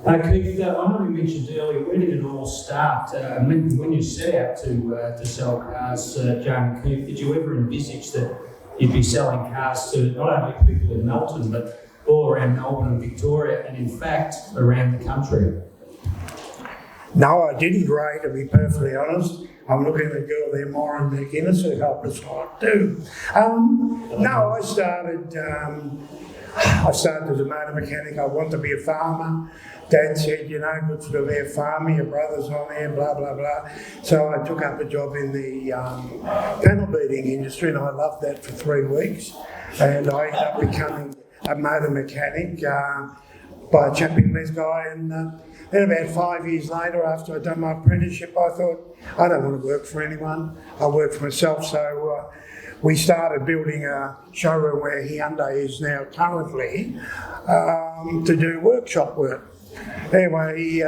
Keith, I know we mentioned earlier, where did it all start? When you set out to sell cars, Joan Keith, did you ever envisage that you'd be selling cars to not only people in Melton, but all around Melbourne and Victoria, and in fact, around the country? No, I didn't, Ray, to be perfectly honest. I'm looking at the girl there, Maureen McGuinness, who helped us a lot too. No, I started as a motor mechanic. I wanted to be a farmer. Dad said, you know, good to be a farmer, your brother's on there, blah, blah, blah. So I took up a job in the panel beating industry, and I loved that for 3 weeks. And I ended up becoming a motor mechanic by a chapping less guy. And then about 5 years later, after I'd done my apprenticeship, I thought, I don't want to work for anyone. I work for myself. So we started building a showroom where Hyundai is now currently to do workshop work. Anyway,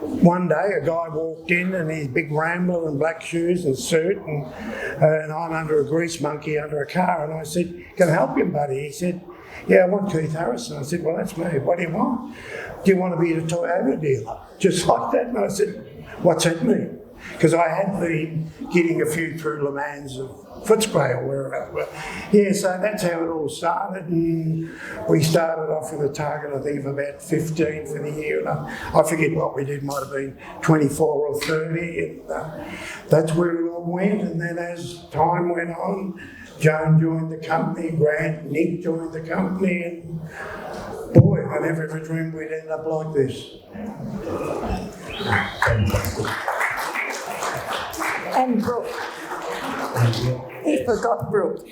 one day a guy walked in in his big Rambler and black shoes and suit, and I'm under a grease monkey under a car, and I said, can I help you, buddy? He said, yeah, I want Keith Harrison. I said, well, that's me. What do you want? Do you want to be a Toyota dealer? Just like that. And I said, what's that mean? Because I had been getting a few through Le Mans of Footscray or wherever. Yeah, so that's how it all started. And we started off with a target, I think, of about 15 for the year. And I forget what we did, might have been 24 or 30. And that's where it all went. And then as time went on, Joan joined the company, Grant, Nick joined the company, and boy, I never ever dreamed we'd end up like this. And Brooke. He forgot Brooke.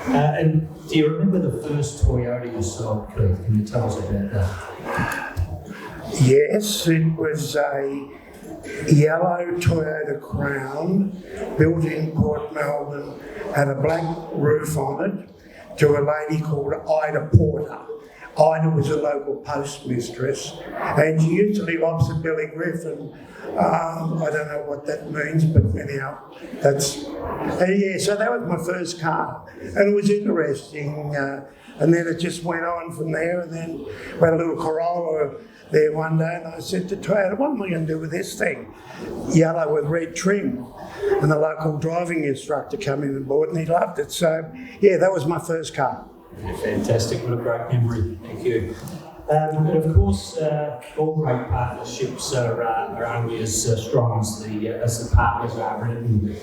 And do you remember the first Toyota you sold, Keith? Can you tell us about that? Yes, it was a yellow Toyota Crown built in Port Melbourne, had a black roof on it, to a lady called Ida Porter. Ida was a local postmistress, and she used to live opposite Billy Griffin. I don't know what that means, but anyhow, that's... yeah, so that was my first car, and it was interesting. And then it just went on from there, and then we had a little Corolla there one day, and I said to Toyota, what am I going to do with this thing? Yellow with red trim. And the local driving instructor came in and bought it, and he loved it. So, yeah, that was my first car. Fantastic, what a great memory, thank you. And of course, all great partnerships are only as strong as the partners are, and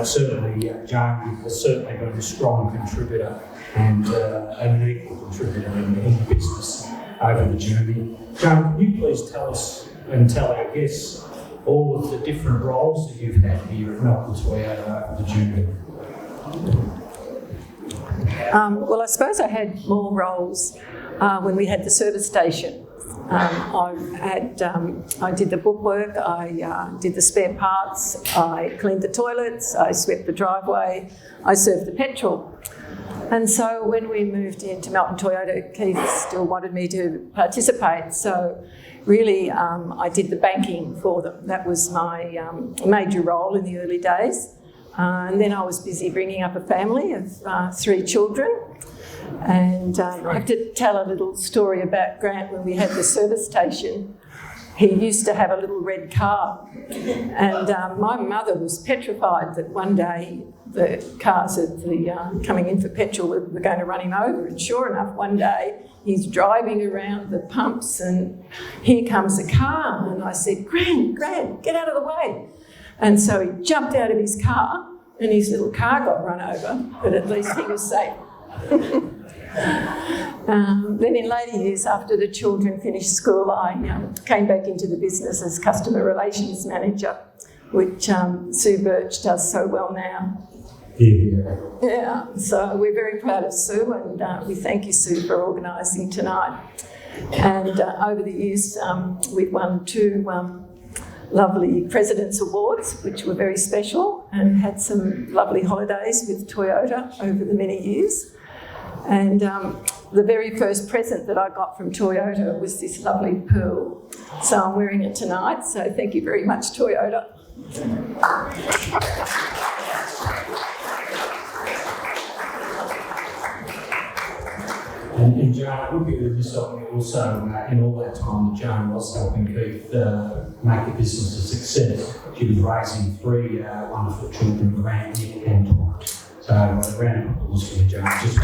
certainly Joan has certainly been a strong contributor and an equal contributor in the business over the journey. Joan, can you please tell us and tell our guests all of the different roles that you've had here at Melton Toyota over the journey? Well, I suppose I had more roles when we had the service station. I did the bookwork, I did the spare parts, I cleaned the toilets, I swept the driveway, I served the petrol. And so when we moved into Melton Toyota, Keith still wanted me to participate. So really, I did the banking for them. That was my major role in the early days. And then I was busy bringing up a family of 3 children. And I have to tell a little story about Grant when we had the service station. He used to have a little red car. And my mother was petrified that one day the cars at the coming in for petrol were going to run him over. And sure enough, one day he's driving around the pumps and here comes a car. And I said, Grant, get out of the way. And so he jumped out of his car and his little car got run over, but at least he was safe. Then in later years, after the children finished school, I came back into the business as customer relations manager, which Sue Birch does so well now. Yeah, so we're very proud of Sue, and we thank you, Sue, for organising tonight. And over the years, we've won 2 lovely President's Awards, which were very special, and had some lovely holidays with Toyota over the many years. And the very first present that I got from Toyota was this lovely pearl. So I'm wearing it tonight, so thank you very much, Toyota. And Joan, it would be remiss of me also, in all that time that Joan was helping Keith make the business a success, she was raising 3 wonderful children, Grant, Nick and Tom. So a round of applause for you, Joan. Just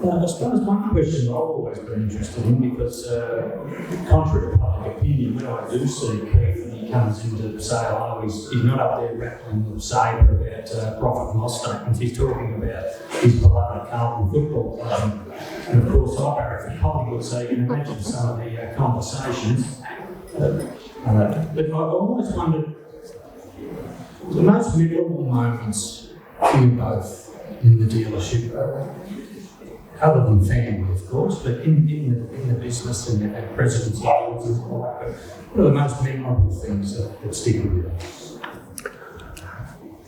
I suppose one question I've always been interested in, because contrary to public opinion, when I do see Keith and he comes into sale, he's not up there rattling the sabre about profit and loss statements. He's talking about his beloved Carlton football club. And of course, I barrack for Collingwood, so you can imagine some of the conversations. But I've always wondered, the most memorable moments for you both in the dealership, other than family, of course, but in the business and at presidency awards and all that, what are the most memorable things that stick with you?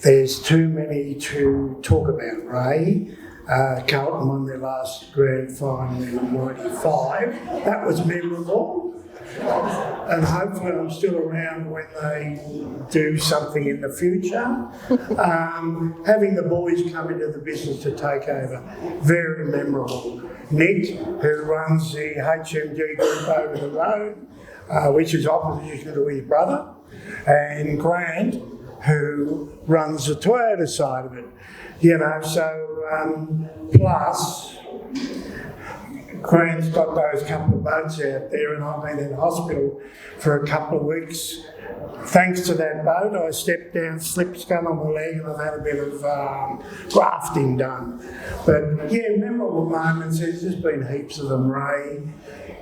There's too many to talk about, Ray. Carlton won their last grand final in '95. That was memorable. And hopefully I'm still around when they do something in the future. Having the boys come into the business to take over, very memorable. Nick, who runs the HMG group over the road, which is opposition to his brother, and Grant, who runs the Toyota side of it. You know, so plus Grant's got those couple of boats out there, and I've been in hospital for a couple of weeks. Thanks to that boat, I stepped down, slipped, scum on my leg, and I've had a bit of grafting done. But yeah, memorable moments, there's just been heaps of them, Ray.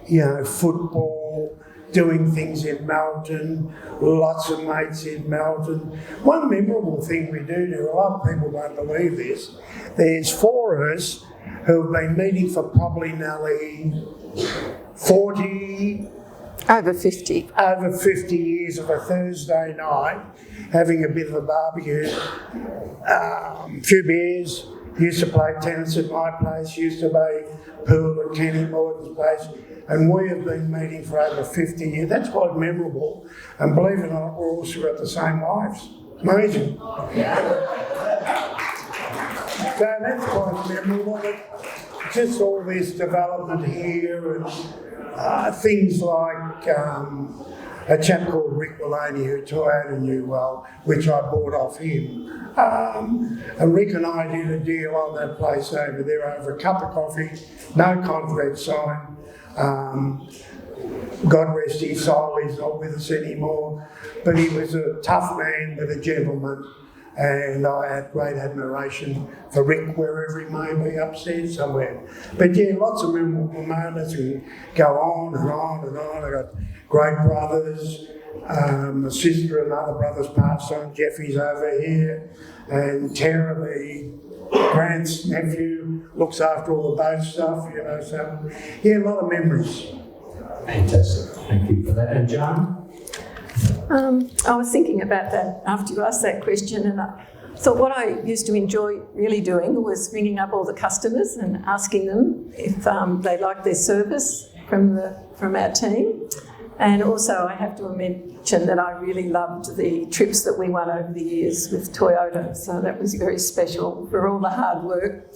You know, football, doing things in Melton, lots of mates in Melton. One memorable thing we do, a lot of people don't believe this, there's 4 of us who have been meeting for probably nearly 40... Over 50. Over 50 years of a Thursday night, having a bit of a barbecue, a few beers, used to play tennis at my place, used to play pool at Kenny Morton's place, and we have been meeting for over 50 years. That's quite memorable, and believe it or not, we're also got the same wives. Amazing. So that's quite memorable. Just all this development here, and things like a chap called Rick Maloney, who Toyota knew well, which I bought off him. And Rick and I did a deal on that place over there over a cup of coffee, no contract signed. God rest his soul, he's not with us anymore, but he was a tough man but a gentleman. And I had great admiration for Rick, wherever he may be, upstairs somewhere. But yeah, lots of memorable moments, and go on and on and on. I got great brothers, my sister and other brothers passed on. Jeffy's over here, and Tara, the Grant's nephew, looks after all the boat stuff, you know, so yeah, a lot of memories. Fantastic, thank you for that. And Joan? I was thinking about that after you asked that question, and I thought what I used to enjoy really doing was ringing up all the customers and asking them if they liked their service from our team. And also I have to mention that I really loved the trips that we won over the years with Toyota, so that was very special. For all the hard work,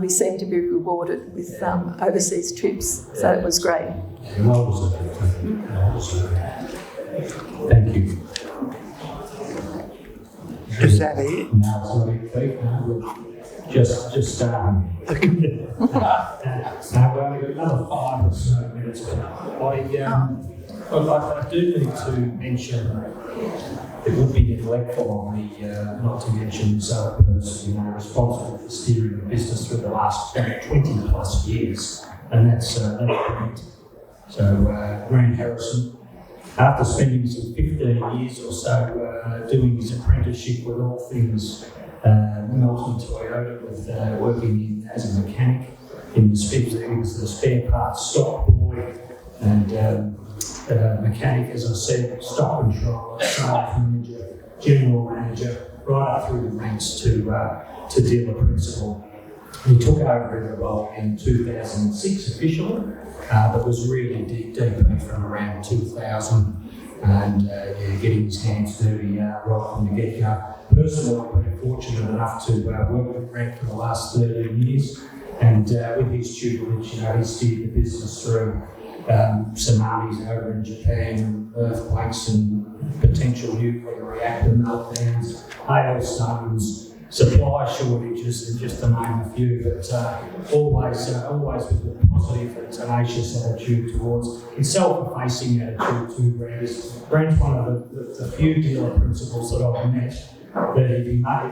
we seemed to be rewarded with overseas trips, so it was great. Well deserved. Thank you. Is that it? No, it's not it, Keith. No, we're just starting. No, we've only got another 5 or so minutes. But I do need to mention it would be neglectful of me not to mention this other person responsible for steering the business for the last 20 plus years, and that's Grant. So, Grant Harrison. After spending some 15 years or so doing his apprenticeship with all things Melton Toyota, with working as a mechanic in the spare parts stock boy and mechanic, as I said, stock controller, sales manager, general manager, right up through the ranks to dealer principal. He took over the role in 2006 officially, but was really deep from around 2000 and getting his hands dirty right from the get-go. Personally, I've been fortunate enough to work with Grant for the last 13 years, and with his tutelage, he steered the business through tsunamis over in Japan, earthquakes and potential nuclear reactor meltdowns, hailstones, supply shortages, and just to name a few, but always with a positive and tenacious attitude towards, and self-effacing attitude to Grant. Grant's one of the few dealer principles that I've met, that if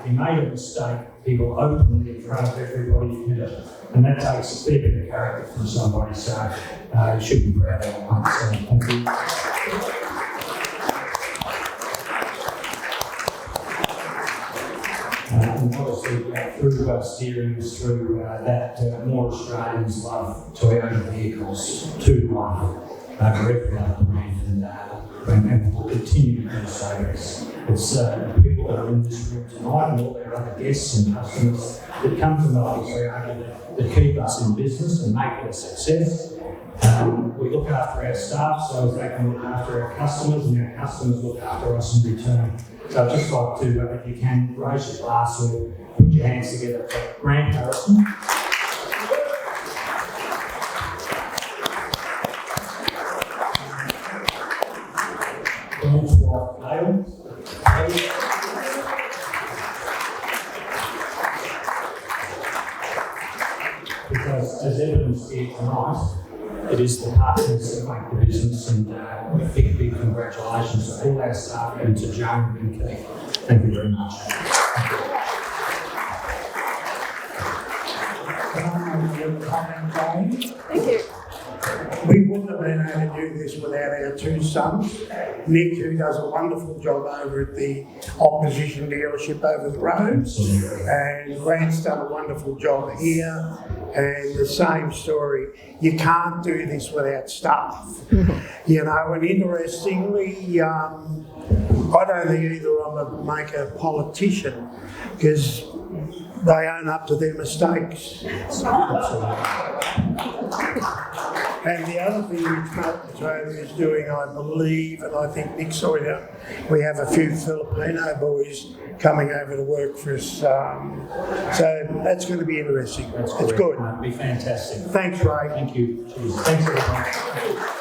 he made a mistake, he will openly in front of everybody admit it. And that takes a fair bit of character from somebody, so you should be proud of that one. So thank you. And obviously through steering us through that more Australians love Toyota vehicles 2-1 over every other brand, and will continue to do so. It's people that are in this room tonight and all their other guests and customers that come to know Toyota that keep us in business and make it a success. We look after our staff so as they can look after our customers, and our customers look after us in return. So I'd just like to, if you can, raise your glass or put your hands together for Grant Harrison. Grant's wife, Dale. Because as evidenced here tonight, it is the partners that make the business, and a big congratulations to all our staff and to Joan and Keith. Thank you very much. Thank you. We wouldn't have been able to do this without our two sons. Nick, who does a wonderful job over at the opposition dealership over the road, and Grant's done a wonderful job here, and the same story. You can't do this without staff. And interestingly, I don't think either of them make a politician, because they own up to their mistakes. And the other thing which Australia is doing, I believe, and I think Nick saw it, we have a few Filipino boys coming over to work for us. So that's going to be interesting. It's good. It'll be fantastic. Thanks, Ray. Thank you. Cheers. Thanks, everyone.